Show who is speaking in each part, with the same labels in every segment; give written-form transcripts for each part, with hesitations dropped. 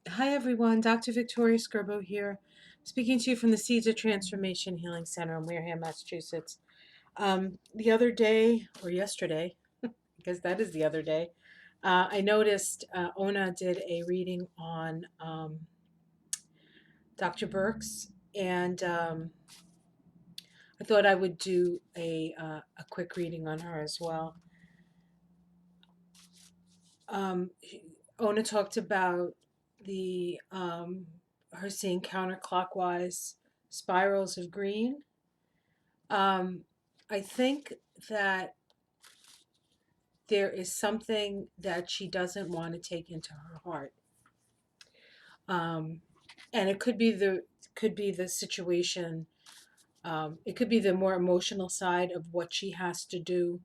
Speaker 1: Hi, everyone. Dr. Victoria Skirbo here, speaking to you from the Seeds of Transformation Healing Center in Wareham, Massachusetts. The other day, or yesterday, because that is the other day, I noticed Ona did a reading on Dr. Birx, and I thought I would do a quick reading on her as well. Um, Ona talked about the her seeing counterclockwise spirals of green. Um, I think that there is something that she doesn't want to take into her heart, um, and it could be the situation. It could be the more emotional side of what she has to do,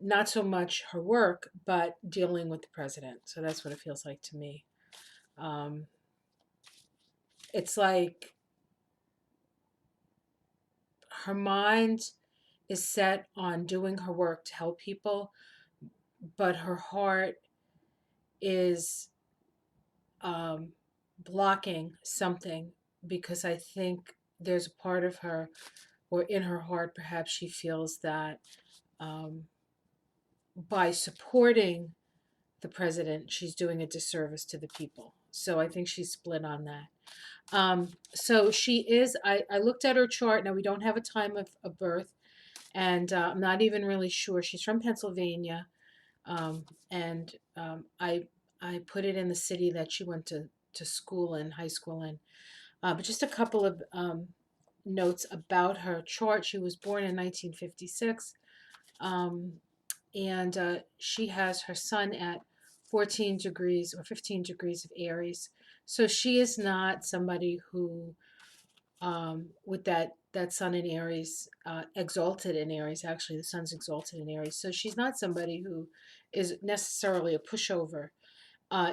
Speaker 1: not so much her work, but dealing with the president. So that's what it feels like to me. Um, it's like her mind is set on doing her work to help people, but her heart is um, blocking something because I think there's a part of her, or in her heart, perhaps she feels that um, by supporting the president, she's doing a disservice to the people. So I think she's split on that. So she is, I looked at her chart. Now, we don't have a time of birth, and I'm not even really sure. She's from Pennsylvania, and I put it in the city that she went to school in, high school in. But just a couple of notes about her chart. She was born in 1956, um, and she has her sun at 14 degrees or 15 degrees of Aries. So she is not somebody who, with that sun in Aries, exalted in Aries. Actually, the sun's exalted in Aries. So she's not somebody who is necessarily a pushover.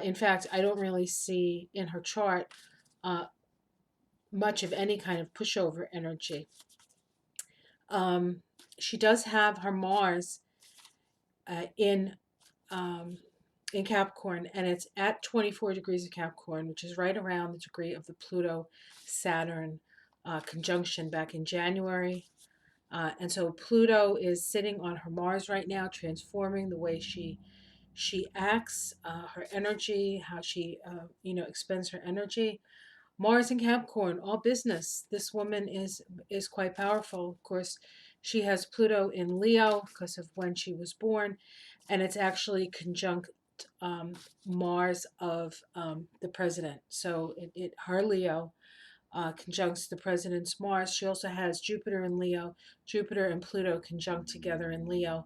Speaker 1: In fact, I don't really see in her chart uh, much of any kind of pushover energy. Um, she does have her Mars uh, in um, in Capricorn, and it's at 24 degrees of Capricorn, which is right around the degree of the Pluto Saturn conjunction back in January. And so Pluto is sitting on her Mars right now, transforming the way she acts, her energy, how she expends her energy. Mars and Capricorn, all business. This woman is quite powerful. Of course, she has Pluto in Leo because of when she was born, and it's actually conjunct Mars of the president. So her Leo conjuncts the president's Mars. She also has Jupiter in Leo. Jupiter and Pluto conjunct together in Leo.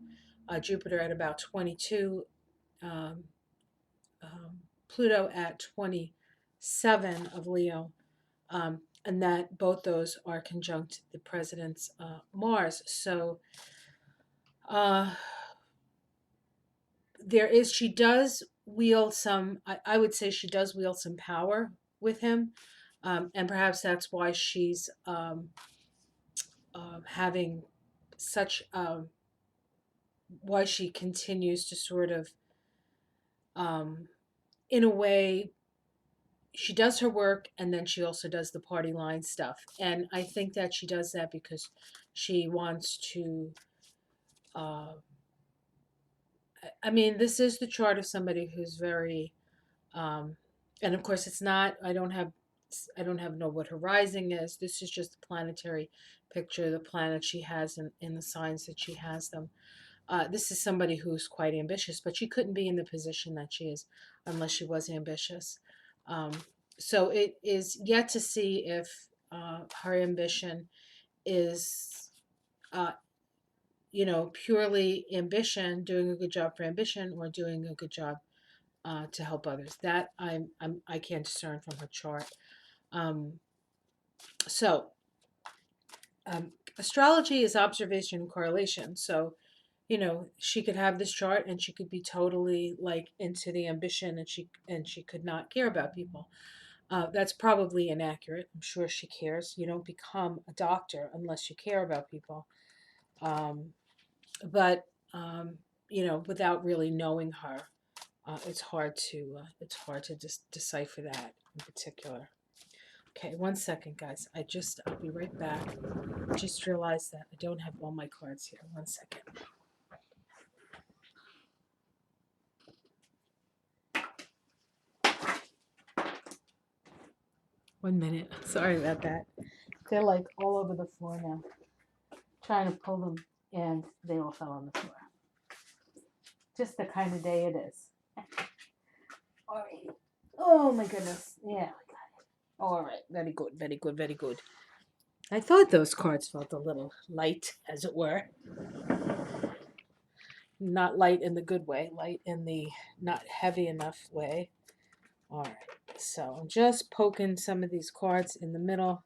Speaker 1: Jupiter at about 22, um, Pluto at 27 of Leo, and that both those are conjunct the president's Mars. So uh, she does wield some, I would say she does wield some power with him. And perhaps that's why she's having such, why she continues to sort of, um, in a way, she does her work and then she also does the party line stuff. And I think that she does that because she wants to. Uh, I mean, this is the chart of somebody who's very, um, and of course, it's not. I don't have know what her rising is. This is just the planetary picture, the planets she has in the signs that she has them. This is somebody who's quite ambitious, but she couldn't be in the position that she is unless she was ambitious. Um, so it is yet to see if her ambition is, uh, purely ambition, doing a good job for ambition, or doing a good job to help others. That I can't discern from her chart. Um, so astrology is observation and correlation. So she could have this chart and she could be totally like into the ambition, and she could not care about people. That's probably inaccurate. I'm sure she cares. You don't become a doctor unless you care about people. Um, but without really knowing her, it's hard to just decipher that in particular. Okay, one second, guys. I'll be right back. I just realized that I don't have all my cards here. One second. 1 minute. Sorry about that. They're like all over the floor now. Trying to pull them, and they all fell on the floor. Just the kind of day it is. All right. Oh my goodness. Yeah. All right. Very good. Very good. Very good. I thought those cards felt a little light, as it were. Not light in the good way, light in the not heavy enough way. All right. So I'm just poking some of these cards in the middle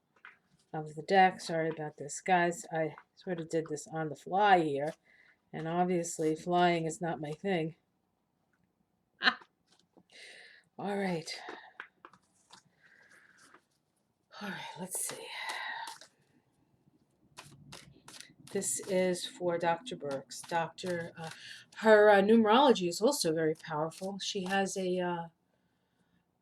Speaker 1: of the deck. Sorry about this, guys. I sort of did this on the fly here, and obviously flying is not my thing. All right. All right, let's see. This is for Dr. Birx. Her numerology is also very powerful. She has a,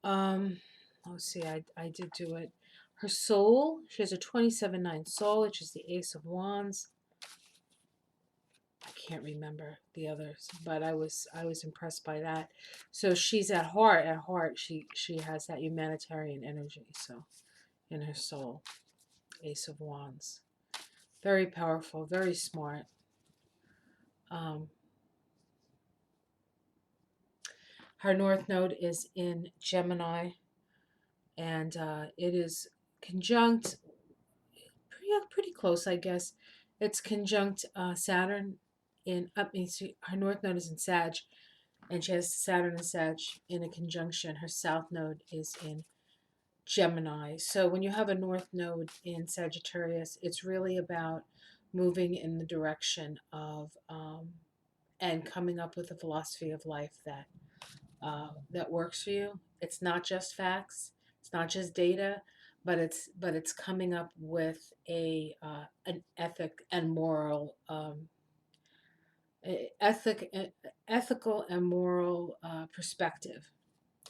Speaker 1: let's see, I did do it. Her soul, she has a 27-9 soul, which is the Ace of Wands. I can't remember the others, but I was impressed by that. So she's at heart, she has that humanitarian energy. So in her soul, Ace of Wands. Very powerful, very smart. Her North Node is in Gemini, and it is conjunct, pretty close, I guess. It's conjunct Saturn her North Node is in Sag, and she has Saturn and Sag in a conjunction. Her South Node is in Gemini. So when you have a North Node in Sagittarius, it's really about moving in the direction of and coming up with a philosophy of life that works for you. It's not just facts. It's not just data, but it's coming up with an ethic, ethical and moral perspective.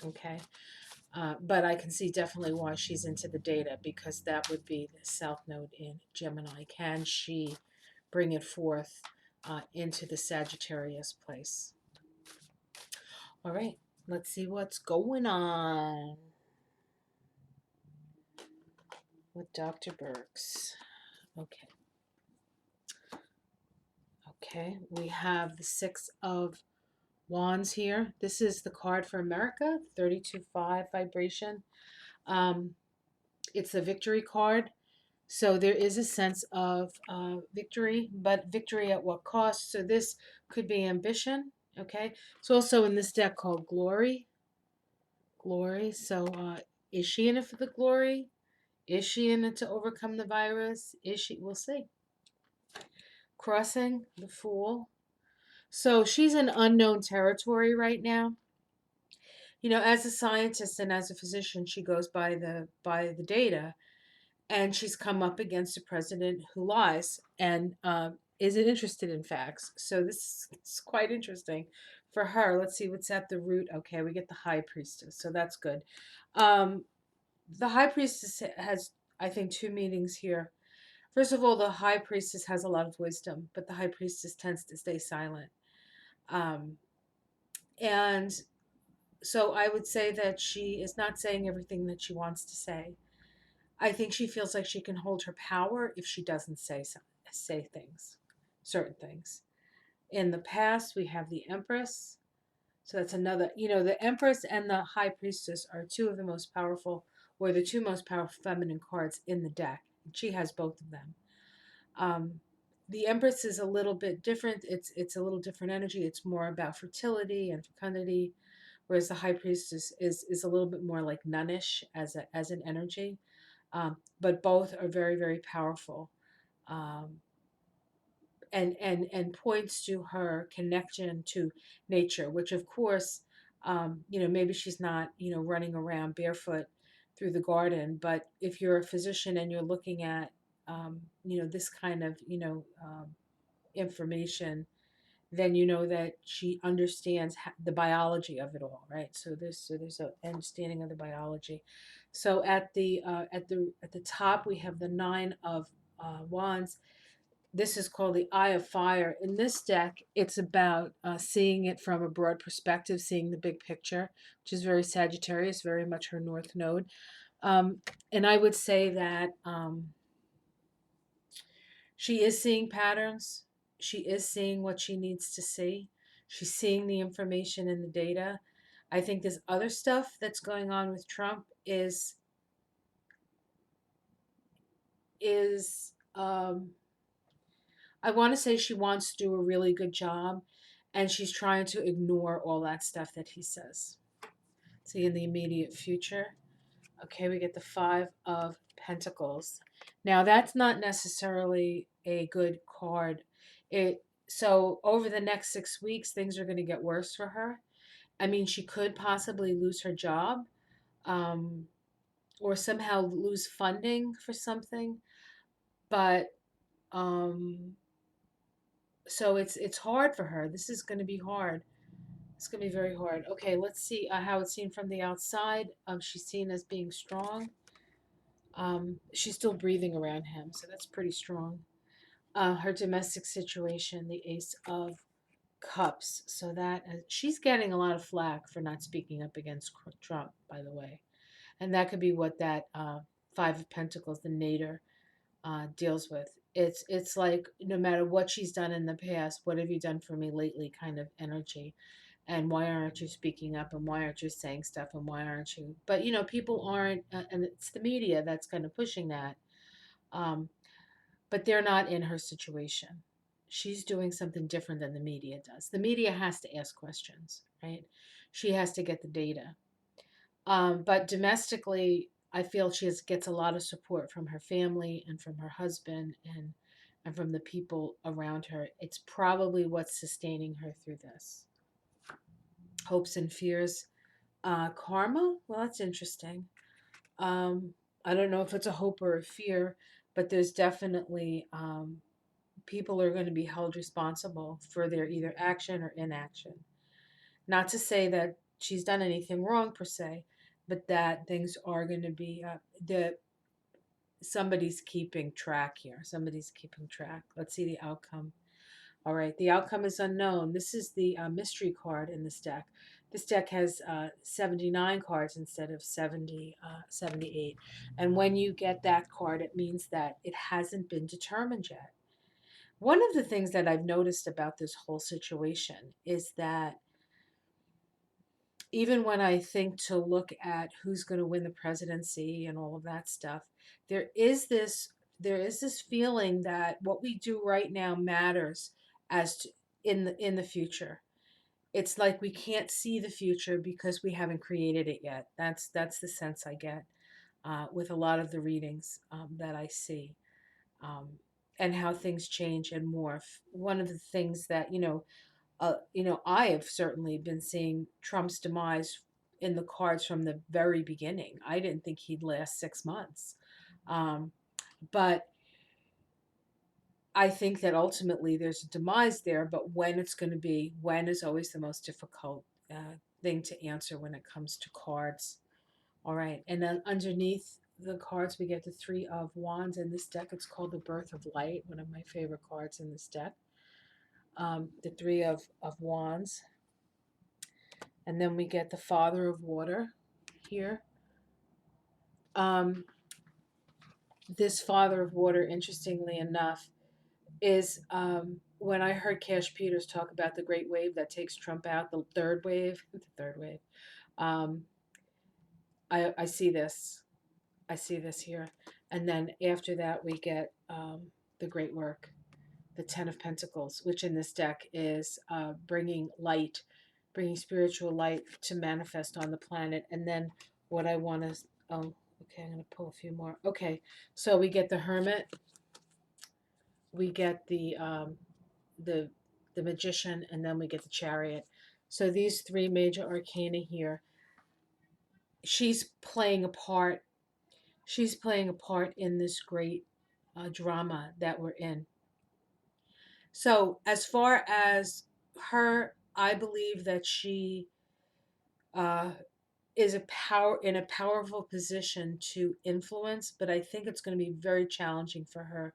Speaker 1: Okay, but I can see definitely why she's into the data, because that would be the South Node in Gemini. Can she bring it forth into the Sagittarius place? All right, let's see what's going on with Dr. Birx. Okay. Okay, we have the Six of Wands here. This is the card for America, 32-5 vibration. It's the victory card. So there is a sense of victory, but victory at what cost? So this could be ambition. Okay. It's also in this deck called Glory. Glory. So is she in it for the glory? Is she in it to overcome the virus? Is she? We'll see. Crossing the Fool. So she's in unknown territory right now. You know, as a scientist and as a physician, she goes by the data, and she's come up against a president who lies and isn't interested in facts. So this is quite interesting for her. Let's see what's at the root. Okay, we get the High Priestess, so that's good. The High Priestess has, I think, two meanings here. First of all, the High Priestess has a lot of wisdom, but the High Priestess tends to stay silent. Um, and so I would say that she is not saying everything that she wants to say. I think she feels like she can hold her power if she doesn't say things, certain things. In the past, we have the Empress. So that's another, the Empress and the High Priestess are two of the most powerful, or the two most powerful feminine cards in the deck. She has both of them. Um, the Empress is a little bit different. It's a little different energy. It's more about fertility and fecundity, whereas the High Priestess is a little bit more like nunnish as an energy. But both are very, very powerful, um, and points to her connection to nature, which of course, maybe she's not, running around barefoot through the garden, but if you're a physician and you're looking at, this kind of, information, then you know that she understands the biology of it all, right? So there's an understanding of the biology. So at the top we have the nine of wands. This is called the Eye of Fire. In this deck, it's about seeing it from a broad perspective, seeing the big picture, which is very Sagittarius, very much her North Node. Um, and I would say that she is seeing patterns. She is seeing what she needs to see. She's seeing the information in the data. I think this other stuff that's going on with Trump is I want to say she wants to do a really good job, and she's trying to ignore all that stuff that he says. See, in the immediate future. Okay, we get the Five of Pentacles. Now, that's not necessarily a good card. So over the next 6 weeks, things are going to get worse for her. I mean, she could possibly lose her job, um, or somehow lose funding for something. But um, so it's hard for her. This is going to be hard. It's going to be very hard. Okay, let's see how it's seen from the outside. She's seen as being strong. She's still breathing around him, so that's pretty strong. Her domestic situation, the Ace of Cups. So that she's getting a lot of flack for not speaking up against Trump, by the way, and that could be what that Five of Pentacles, the Nader, deals with. It's like no matter what she's done in the past, what have you done for me lately? Kind of energy. And why aren't you speaking up? And why aren't you saying stuff? And why aren't you? But people aren't, and it's the media that's kind of pushing that. Um, but they're not in her situation. She's doing something different than the media does. The media has to ask questions, right? She has to get the data. But domestically, I feel gets a lot of support from her family and from her husband and from the people around her. It's probably what's sustaining her through this. Hopes and fears. Karma? Well, that's interesting. Um, I don't know if it's a hope or a fear, but there's definitely people are going to be held responsible for their either action or inaction. Not to say that she's done anything wrong per se, but that things are going to be that somebody's keeping track here. Somebody's keeping track. Let's see the outcome. All right, the outcome is unknown. This is the mystery card in this deck. This deck has 79 cards instead of 78. And when you get that card, it means that it hasn't been determined yet. One of the things that I've noticed about this whole situation is that even when I think to look at who's going to win the presidency and all of that stuff, there is this there is this feeling that what we do right now matters as to, in the future. It's like we can't see the future because we haven't created it yet. That's the sense I get with a lot of the readings that I see, um, and how things change and morph. One of the things that I have certainly been seeing Trump's demise in the cards from the very beginning. I didn't think he'd last 6 months. Um, but I think that ultimately there's a demise there, but when it's going to be, when is always the most difficult thing to answer when it comes to cards. All right. And then underneath the cards, we get the Three of Wands. In this deck, it's called the Birth of Light, one of my favorite cards in this deck. The Three of Wands. And then we get the Father of Water here. Um, this Father of Water, interestingly enough, is when I heard Cash Peters talk about the great wave that takes Trump out, the third wave, um, I see this. I see this here. And then after that, we get the great work, the Ten of Pentacles, which in this deck is bringing light, bringing spiritual light to manifest on the planet. And then what I want to, oh, okay, I'm going to pull a few more. Okay, so we get the Hermit, we get the the Magician, and then we get the Chariot. So these three major arcana here, she's playing a part. She's playing a part in this great drama that we're in. So as far as her, I believe that she uh, is a power in a powerful position to influence, but I think it's going to be very challenging for her.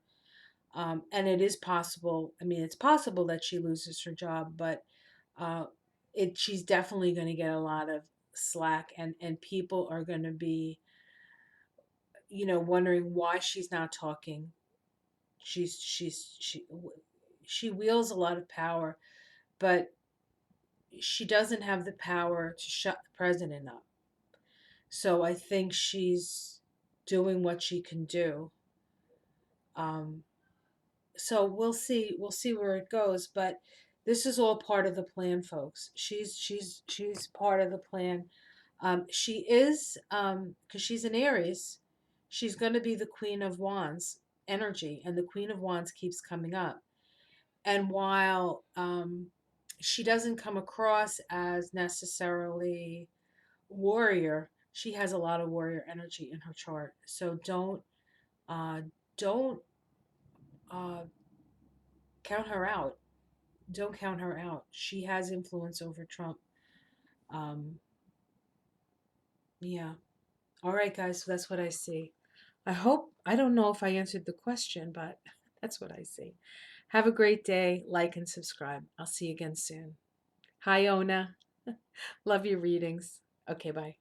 Speaker 1: And it is possible. I mean, it's possible that she loses her job, but uh, she's definitely going to get a lot of slack, and people are going to be, wondering why she's not talking. She wields a lot of power, but she doesn't have the power to shut the president up. So I think she's doing what she can do. Um, so we'll see where it goes, but this is all part of the plan, folks. She's part of the plan. She is, because she's an Aries, she's going to be the Queen of Wands energy, and the Queen of Wands keeps coming up. And while she doesn't come across as necessarily warrior, she has a lot of warrior energy in her chart. So uh, don't uh, count her out. Don't count her out. She has influence over Trump. Um, yeah. All right, guys. So that's what I see. I don't know if I answered the question, but that's what I see. Have a great day. Like and subscribe. I'll see you again soon. Hi, Ona. Love your readings. Okay, bye.